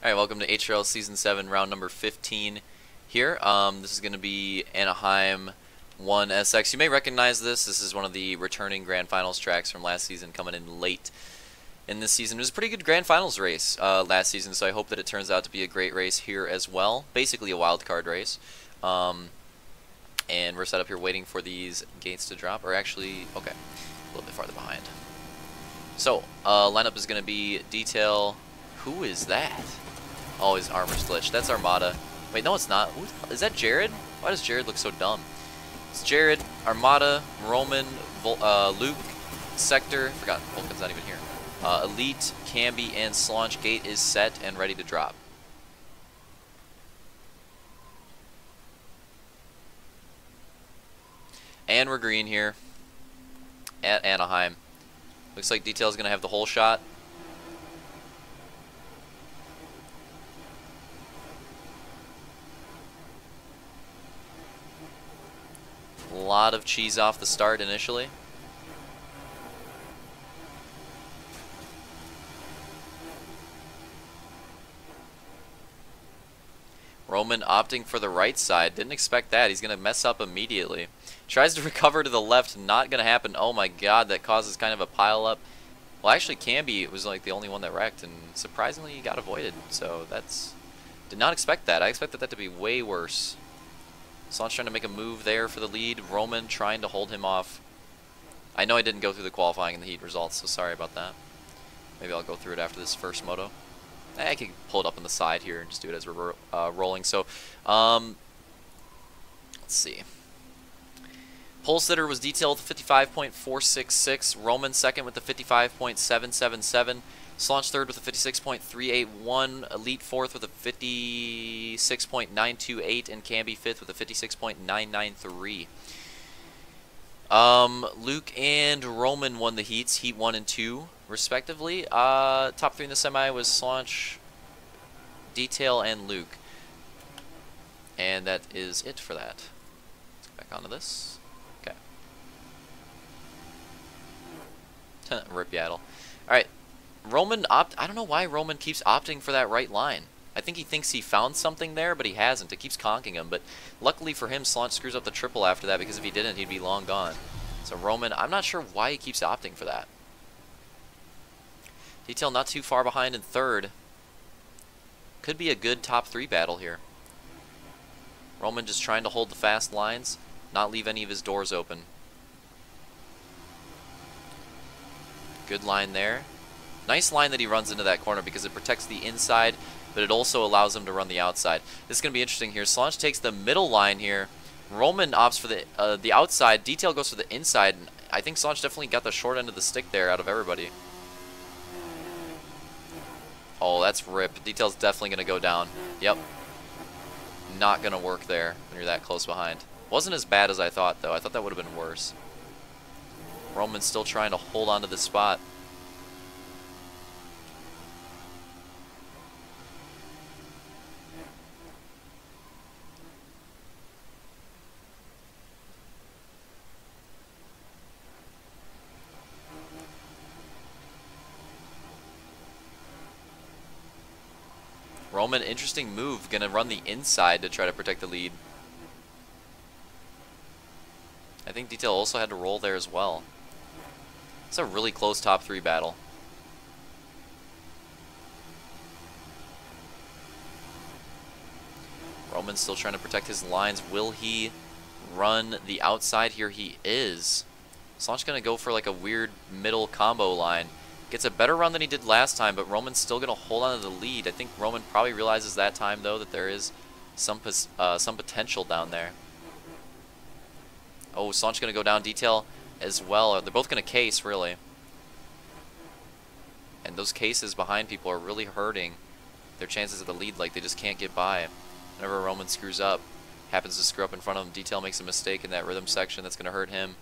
Alright, welcome to HRL Season 7, round number 15 here. This is going to be Anaheim 1 SX. You may recognize this. This is one of the returning Grand Finals tracks from last season, coming in late in this season. It was a pretty good Grand Finals race last season, so I hope that it turns out to be a great race here as well. Basically a wild card race. And we're set up here waiting for these gates to drop, or actually, okay, a little bit farther behind. So, lineup is going to be Detail. Who is that? Oh, his armor's glitched. That's Armada. Wait, no, it's not. Is that Jared? Why does Jared look so dumb? It's Jared, Armada, Roman, Luke, Sector. Forgot, Vulcan's not even here. Elite, Camby, and Slaunch. Gate is set and ready to drop. And we're green here at Anaheim. Looks like Detail's going to have the whole shot. A lot of cheese off the start initially. Roman opting for the right side. Didn't expect that. He's going to mess up immediately. Tries to recover to the left. Not going to happen. Oh my god, that causes kind of a pile up. Well, actually, Camby was like the only one that wrecked, and surprisingly, he got avoided. So that's... Did not expect that. I expected that to be way worse. Slaunch trying to make a move there for the lead. Roman trying to hold him off. I know I didn't go through the qualifying and the heat results, so sorry about that. Maybe I'll go through it after this first moto. I can pull it up on the side here and just do it as we're rolling. So, let's see. Pole sitter was detailed 55.466. Roman second with the 55.777. Slaunch third with a 56.381. Elite fourth with a 56.928. And Camby fifth with a 56.993. Luke and Roman won the heats, heat 1 and 2, respectively. Top 3 in the semi was Slaunch, Detail, and Luke. And that is it for that. Let's go back onto this. Okay. Rip Yaddle. Alright. Roman I don't know why Roman keeps opting for that right line. I think he thinks he found something there, but he hasn't. It keeps conking him, but luckily for him, Slaunch screws up the triple after that, because if he didn't, he'd be long gone. So Roman, I'm not sure why he keeps opting for that. Detail not too far behind in third. Could be a good top 3 battle here. Roman just trying to hold the fast lines, not leave any of his doors open. Good line there. Nice line that he runs into that corner because it protects the inside, but it also allows him to run the outside. This is going to be interesting here. Slaunch takes the middle line here. Roman opts for the outside. Detail goes for the inside. And I think Slaunch definitely got the short end of the stick there out of everybody. Oh, that's rip. Detail's definitely going to go down. Yep. Not going to work there when you're that close behind. Wasn't as bad as I thought, though. I thought that would have been worse. Roman's still trying to hold on to the spot. Roman, interesting move, gonna run the inside to try to protect the lead. I think Detail also had to roll there as well. It's a really close top 3 battle. Roman's still trying to protect his lines. Will he run the outside here? He is. Slaunch gonna go for like a weird middle combo line. Gets a better run than he did last time, but Roman's still going to hold on to the lead. I think Roman probably realizes that time, though, that there is some potential down there. Oh, Slaunch going to go down. Detail as well. They're both going to case, really. And those cases behind people are really hurting their chances of the lead. Like, they just can't get by. Whenever Roman screws up, happens to screw up in front of him, Detail makes a mistake in that rhythm section. That's going to hurt him.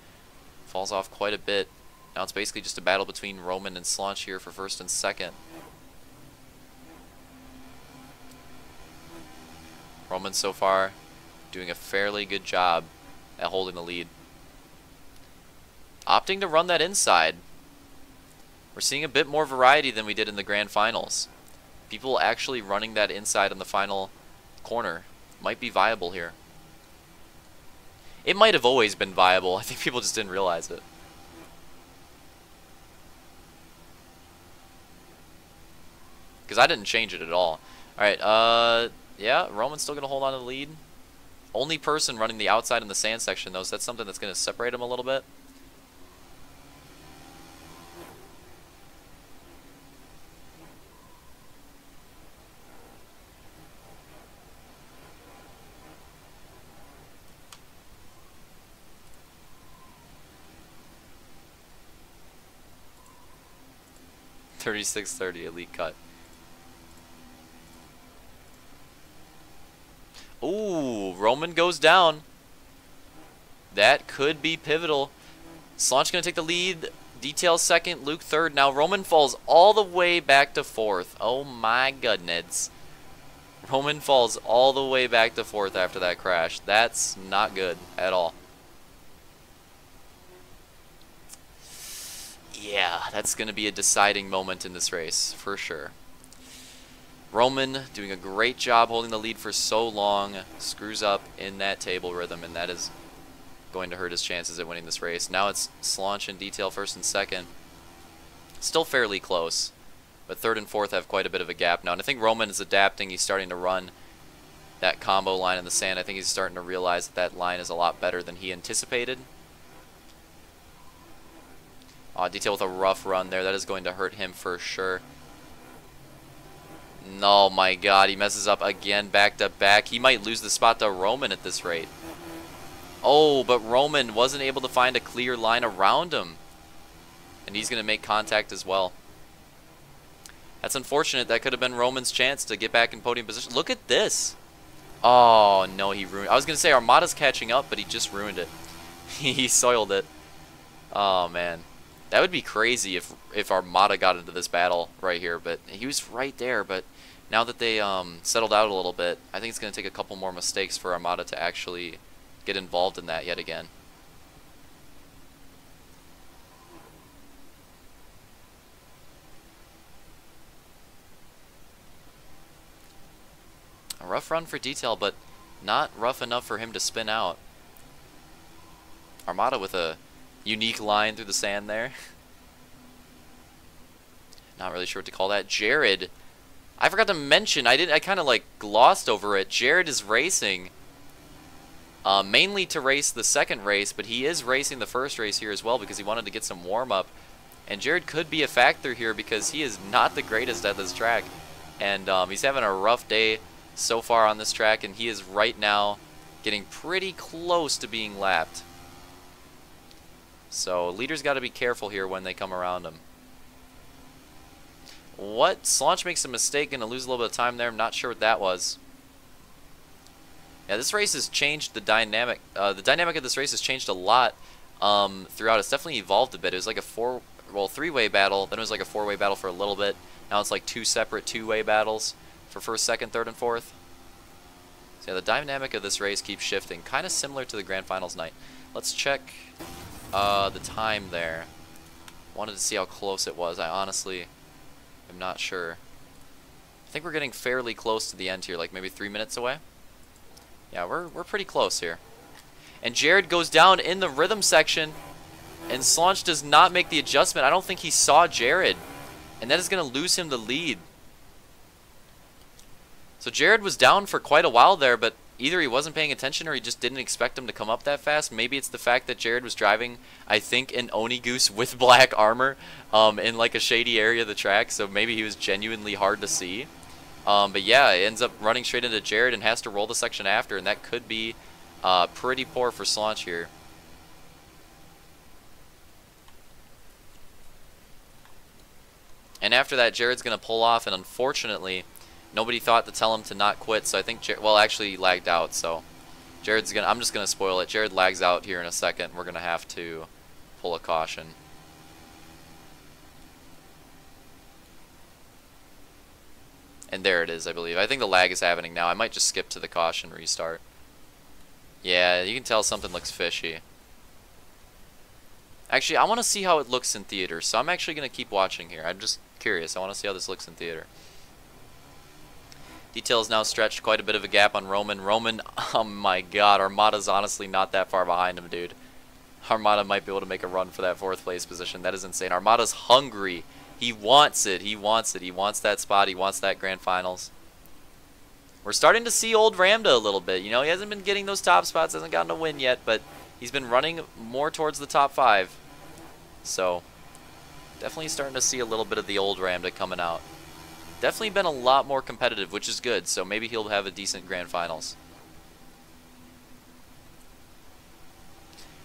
Falls off quite a bit. Now it's basically just a battle between Roman and Slaunch here for first and second. Roman so far doing a fairly good job at holding the lead. Opting to run that inside. We're seeing a bit more variety than we did in the Grand Finals. People actually running that inside on the final corner might be viable here. It might have always been viable. I think people just didn't realize it. Because I didn't change it at all. Alright, yeah, Roman's still going to hold on to the lead. Only person running the outside in the sand section, though, so that's something that's going to separate him a little bit. $36.30 elite cut. Ooh, Roman goes down. That could be pivotal. Slaunch going to take the lead. Detail second, Luke third. Now Roman falls all the way back to fourth. Oh my goodness. Roman falls all the way back to fourth after that crash. That's not good at all. Yeah, that's going to be a deciding moment in this race, for sure. Roman doing a great job holding the lead for so long, screws up in that table rhythm, and that is going to hurt his chances at winning this race. Now it's Slaunch and Detail first and second. Still fairly close, but third and fourth have quite a bit of a gap now, and I think Roman is adapting. He's starting to run that combo line in the sand. I think he's starting to realize that that line is a lot better than he anticipated. Detail with a rough run there. That is going to hurt him for sure. Oh my god, he messes up again back to back. He might lose the spot to Roman at this rate. Oh, but Roman wasn't able to find a clear line around him. And he's going to make contact as well. That's unfortunate. That could have been Roman's chance to get back in podium position. Look at this. Oh, no, he ruined it. I was going to say Armada's catching up, but he just ruined it. He soiled it. Oh, man. That would be crazy if Armada got into this battle right here, but he was right there. But now that they settled out a little bit, I think it's going to take a couple more mistakes for Armada to actually get involved in that yet again. A rough run for Detail, but not rough enough for him to spin out. Armada with a unique line through the sand there. Not really sure what to call that. Jared, I forgot to mention, I kind of like glossed over it. Jared is racing mainly to race the second race, but he is racing the first race here as well because he wanted to get some warm-up. And Jared could be a factor here because he is not the greatest at this track. And he's having a rough day so far on this track, and he is right now getting pretty close to being lapped. So leaders got to be careful here when they come around him. What? Slaunch makes a mistake, going to lose a little bit of time there. I'm not sure what that was. Yeah, this race has changed the dynamic. The dynamic of this race has changed a lot throughout. It's definitely evolved a bit. It was like a three-way battle. Then it was like a four-way battle for a little bit. Now it's like two separate two-way battles for first, second, third, and fourth. So yeah, the dynamic of this race keeps shifting, kind of similar to the Grand Finals night. Let's check the time there. Wanted to see how close it was. I honestly am not sure. I think we're getting fairly close to the end here, like maybe 3 minutes away. Yeah, we're pretty close here. And Jared goes down in the rhythm section, and Slaunch does not make the adjustment. I don't think he saw Jared, and that is going to lose him the lead. So Jared was down for quite a while there, but either he wasn't paying attention or he just didn't expect him to come up that fast. Maybe it's the fact that Jared was driving, I think, an Oni Goose with black armor in like a shady area of the track, so maybe he was genuinely hard to see. But yeah, it ends up running straight into Jared and has to roll the section after, and that could be pretty poor for Slaunch here. And after that, Jared's going to pull off, and unfortunately, nobody thought to tell him to not quit, so I think well, actually he lagged out, so Jared's going to, I'm just going to spoil it. Jared lags out here in a second. We're going to have to pull a caution. And there it is, I believe. I think the lag is happening now. I might just skip to the caution restart. Yeah, you can tell something looks fishy. Actually, I want to see how it looks in theater, so I'm actually going to keep watching here. I'm just curious. I want to see how this looks in theater. Detail's now stretched quite a bit of a gap on Roman. Roman, oh my god, Armada's honestly not that far behind him, dude. Armada might be able to make a run for that 4th place position. That is insane. Armada's hungry. He wants it. He wants it. He wants that spot. He wants that grand finals. We're starting to see old Ramda a little bit. You know, he hasn't been getting those top spots, hasn't gotten a win yet, but he's been running more towards the top 5. So, definitely starting to see a little bit of the old Ramda coming out. Definitely been a lot more competitive, which is good, so maybe he'll have a decent grand finals.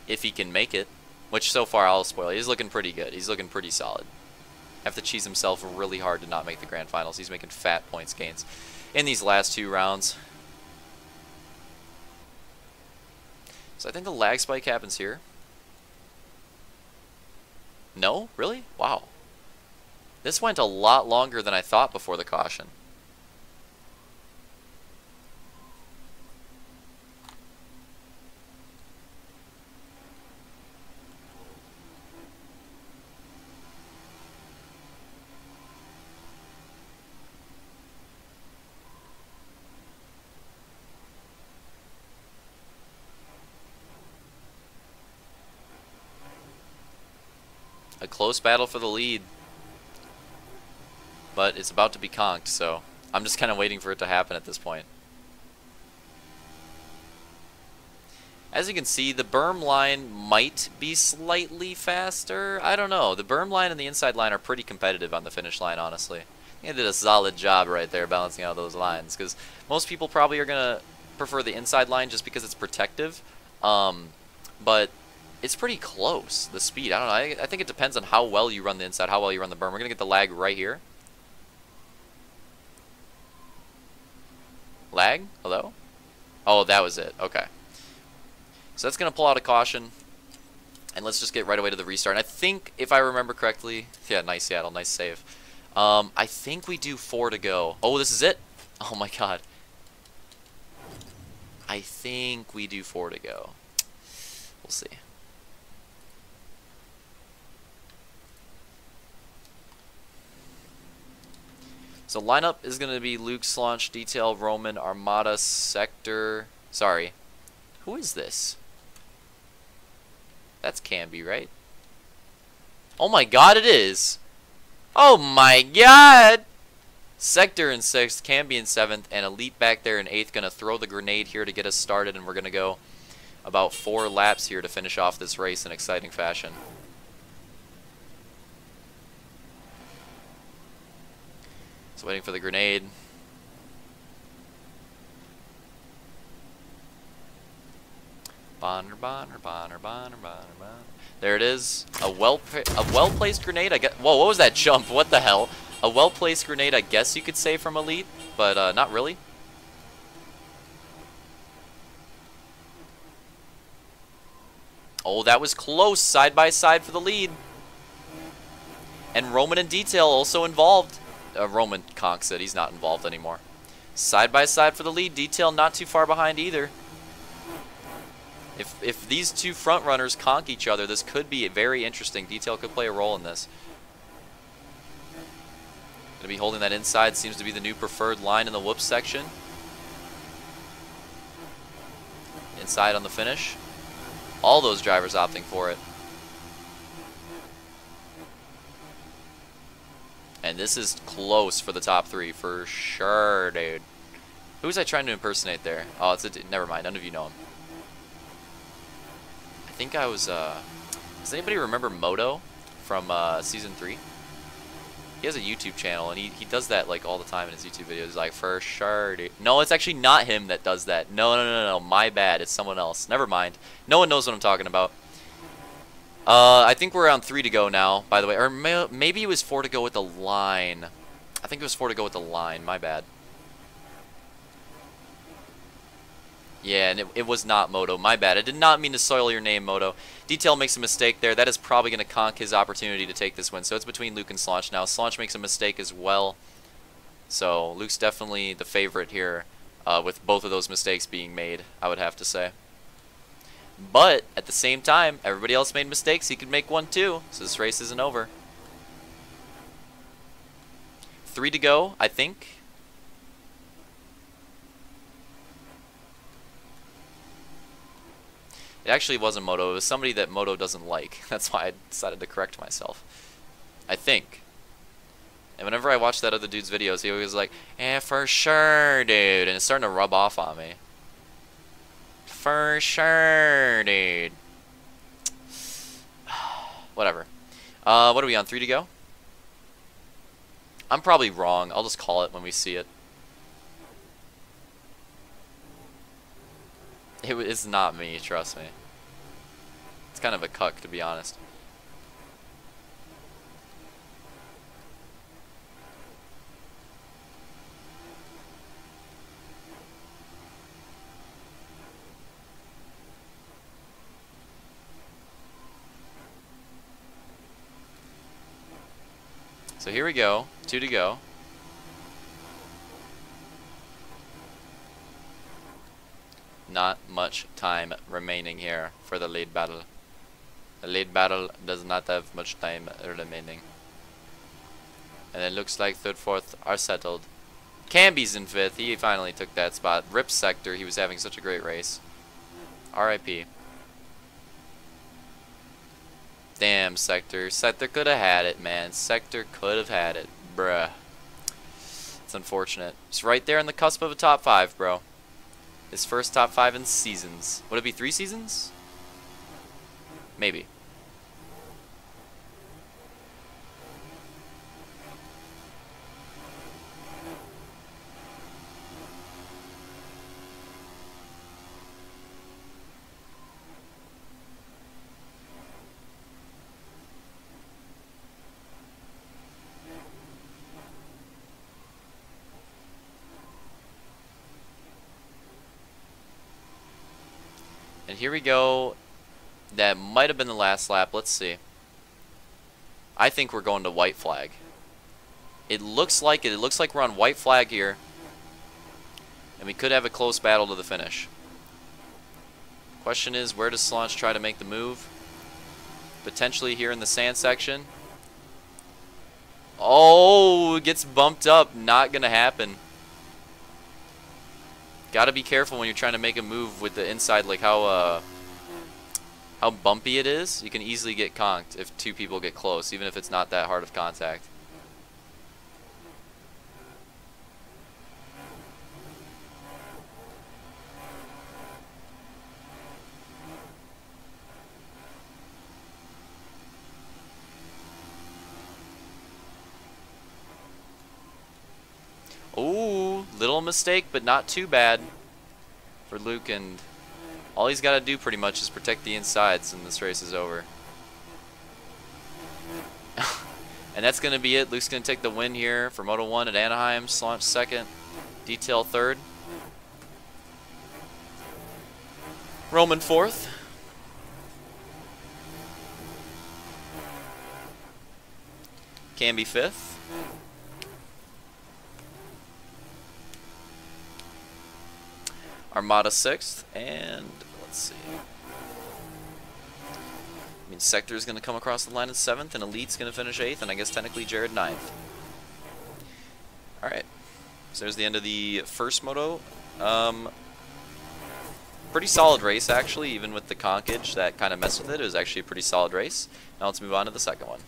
If he can make it, which so far I'll spoil. He's looking pretty good. He's looking pretty solid. Have to cheese himself really hard to not make the grand finals. He's making fat points gains in these last 2 rounds. So I think the lag spike happens here. No? Really? Wow. This went a lot longer than I thought before the caution. A close battle for the lead. But it's about to be conked, so I'm just kind of waiting for it to happen at this point. As you can see, the berm line might be slightly faster. I don't know. The berm line and the inside line are pretty competitive on the finish line, honestly. I think I did a solid job right there balancing out those lines, because most people probably are going to prefer the inside line just because it's protective. But it's pretty close, the speed. I don't know. I think it depends on how well you run the inside, how well you run the berm. We're going to get the lag right here. Lag? Hello? Oh, that was it. Okay. So that's going to pull out a caution. And let's just get right away to the restart. And I think, if I remember correctly... Yeah, nice Seattle. Nice save. I think we do 4 to go. Oh, this is it? Oh my god. I think we do 4 to go. We'll see. So lineup is going to be Luke, Slaunch, Detail, Roman, Armada, Sector... Sorry. Who is this? That's Camby, right? Oh my god, it is! Oh my god! Sector in 6th, Camby in 7th, and Elite back there in 8th. Going to throw the grenade here to get us started, and we're going to go about 4 laps here to finish off this race in exciting fashion. So waiting for the grenade. Bonner, bonner, bonner, bonner, bonner, bonner. There it is. A well-placed grenade. I guess. Whoa, what was that jump? What the hell? A well-placed grenade, I guess you could say, from Elite, but not really. Oh, that was close. Side by side for the lead. And Roman and Detail also involved. Roman conks it. He's not involved anymore. Side by side for the lead. Detail not too far behind either. If these two front runners conk each other, this could be very interesting. Detail could play a role in this. Going to be holding that inside. Seems to be the new preferred line in the whoops section. Inside on the finish. All those drivers opting for it. And this is close for the top 3 for sure, dude. Who was I trying to impersonate there? Oh, it's a never mind. None of you know him. I think I was. Does anybody remember Moto from season 3? He has a YouTube channel and he does that like all the time in his YouTube videos. He's like, for sure, dude. No, it's actually not him that does that. No. My bad. It's someone else. Never mind. No one knows what I'm talking about. I think we're around 3 to go now, by the way. Or maybe it was 4 to go with the line. I think it was 4 to go with the line. My bad. Yeah, and it was not Moto. My bad. I did not mean to soil your name, Moto. Detail makes a mistake there. That is probably going to conk his opportunity to take this win. So it's between Luke and Slaunch now. Slaunch makes a mistake as well. So Luke's definitely the favorite here with both of those mistakes being made, I would have to say. But at the same time, everybody else made mistakes. He could make one too. So this race isn't over. 3 to go, I think. It actually wasn't Moto. It was somebody that Moto doesn't like. That's why I decided to correct myself. I think. And whenever I watch that other dude's videos, he always like, "Eh, for sure, dude," and it's starting to rub off on me. For sure, dude. Whatever. What are we on? 3 to go? I'm probably wrong. I'll just call it when we see it. It's not me, trust me. It's kind of a cuck, to be honest. So here we go. 2 to go. Not much time remaining here for the lead battle. The lead battle does not have much time remaining. And it looks like 3rd, 4th are settled. Camby's in 5th. He finally took that spot. Rip Sector. He was having such a great race. RIP. Damn, Sector. Sector could have had it, man. Sector could have had it. Bruh. It's unfortunate. It's right there on the cusp of a top 5, bro. His first top 5 in seasons. Would it be 3 seasons? Maybe. And here we go. That might have been the last lap. Let's see. I think we're going to white flag. It looks like it. It looks like we're on white flag here. And we could have a close battle to the finish. Question is, where does Slaunch try to make the move? Potentially here in the sand section. Oh, it gets bumped up. Not going to happen. Gotta be careful when you're trying to make a move with the inside, like how bumpy it is. You can easily get conked if 2 people get close, even if it's not that hard of contact. Ooh, little mistake, but not too bad for Luke, and all he's got to do pretty much is protect the insides and this race is over. And that's going to be it. Luke's going to take the win here for Moto 1 at Anaheim. Slaunch 2nd, Detail 3rd. Roman 4th. Camby 5th. Armada 6th, and let's see. I mean, Sector is going to come across the line in 7th, and Elite's going to finish 8th, and I guess technically Jared 9th. Alright, so there's the end of the first Moto. Pretty solid race, actually, even with the conkage that kind of messed with it. It was actually a pretty solid race. Now let's move on to the second one.